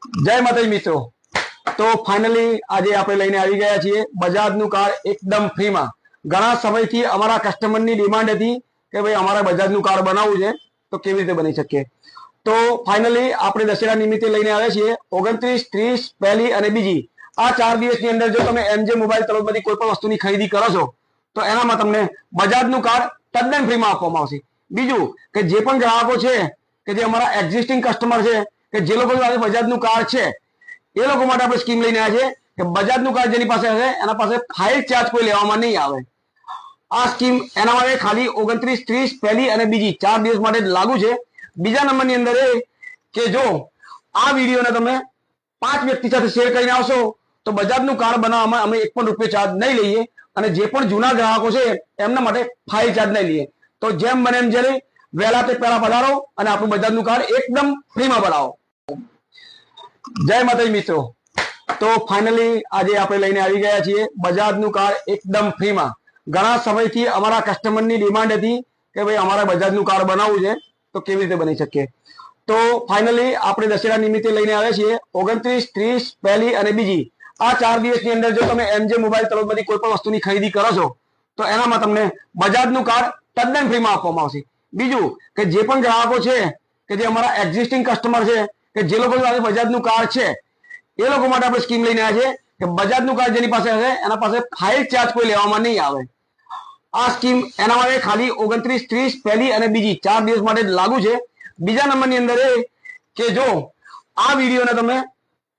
जय माताजी मित्रों। तो फाइनली आज आप लईने આવી ગયા છીએ બજાજનું કાર્ડ એકદમ ફ્રીમાં। ઘણા સમયથી અમારા કસ્ટમરની ડિમાન્ડ હતી કે ભાઈ અમારે બજાજનું કાર્ડ બનાવવું છે તો કેવી રીતે બની શકે। તો ફાઇનલી આપણે દશેરા નિમિત્તે લઈને આવ્યા છીએ 29, 30, પહેલી અને બીજી આ 4 દિવસની અંદર જો તમે એમજે મોબાઈલ તરફથી કોઈ પણ વસ્તુની ખરીદી કરો છો તો એનામાં તમને બજાજનું કાર્ડ તદ્દન ફ્રીમાં આપવામાં આવશે। બીજું કે જે પણ ગ્રાહકો છે કે જે અમારા એક્ઝિસ્ટિંગ કસ્ટમર છે કે જે લોકો પાસે બજાજનું કાર્ડ છે એ લોકો માટે આપણે સ્કીમ લઈને આવ્યા છે કે બજાજનું કાર્ડ જેની પાસે હશે એના પાસે ફાઇલ ચાર્જ કોઈ લેવામાં નહીં આવે। આ સ્કીમ એના માટે ખાલી 29, 30 પહેલી અને બીજી 4 દિવસ માટે લાગુ છે। બીજા નંબરની અંદર એ કે જો આ વિડીયોને તમે 5 વ્યક્તિ સાથે શેર કરીને આવશો તો બજાજનું કાર્ડ બનાવવામાં અમે 1 પણ રૂપિયો ચાર્જ નહીં લઈએ અને જે પણ જૂના ગ્રાહકો છે એમના માટે ફાઇલ ચાર્જ નહીં લઈએ। તો જેમ બને એમ જલ્દી વહેલા તે પહેલા પધારો અને આપણું બજાજનું કાર્ડ એકદમ ફ્રીમાં બનાવો। जय माताजी मित्रों। तो फाइनली आज आप लईने આવી ગયા છીએ બજાજનું કાર્ડ એકદમ ફ્રીમાં। ઘણા સમયથી અમારા કસ્ટમરની ડિમાન્ડ હતી કે ભાઈ અમારે બજાજનું કાર્ડ બનાવવું છે તો કેવી રીતે બની શકે। તો ફાઇનલી આપણે દશેરા નિમિત્તે લઈને આવ્યા છીએ 29, 30 પહેલી અને બીજી આ 4 દિવસની અંદર જો તમે એમજે મોબાઈલ તરફથી કોઈ પણ વસ્તુની ખરીદી કરો છો તો એનામાં તમને બજાજનું કાર્ડ તદ્દન ફ્રીમાં આપવામાં આવશે। બીજું કે જે પણ ગ્રાહકો છે કે જે અમારા એક્ઝિસ્ટિંગ કસ્ટમર છે કે જે લોકો પાસે બજાજનું કાર્ડ છે એ લોકો માટે આપણે સ્કીમ લઈને આવ્યા છે કે બજાજનું કાર્ડ જેની પાસે હશે એના પાસે ફાઇલ ચાર્જ કોઈ લેવામાં નહીં આવે। આ સ્કીમ એના માટે ખાલી 29, 30 પહેલી અને બીજી 4 દિવસ માટે લાગુ છે। બીજા નંબરની અંદર એ કે જો આ વિડીયોને તમે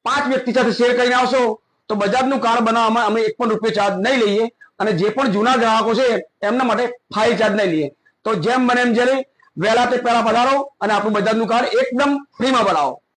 5 વ્યક્તિ સાથે શેર કરીને આવશો તો બજાજનું કાર્ડ બનાવવામાં અમે 1 પણ રૂપિયો ચાર્જ નહીં લઈએ અને જે પણ જૂના ગ્રાહકો છે એમના માટે ફાઇલ ચાર્જ નહીં લઈએ। તો જેમ બને એમ જલ્દી વહેલા તે પહેલા પધારો અને આપણું બજાજનું કાર્ડ એકદમ ફ્રીમાં બનાવો।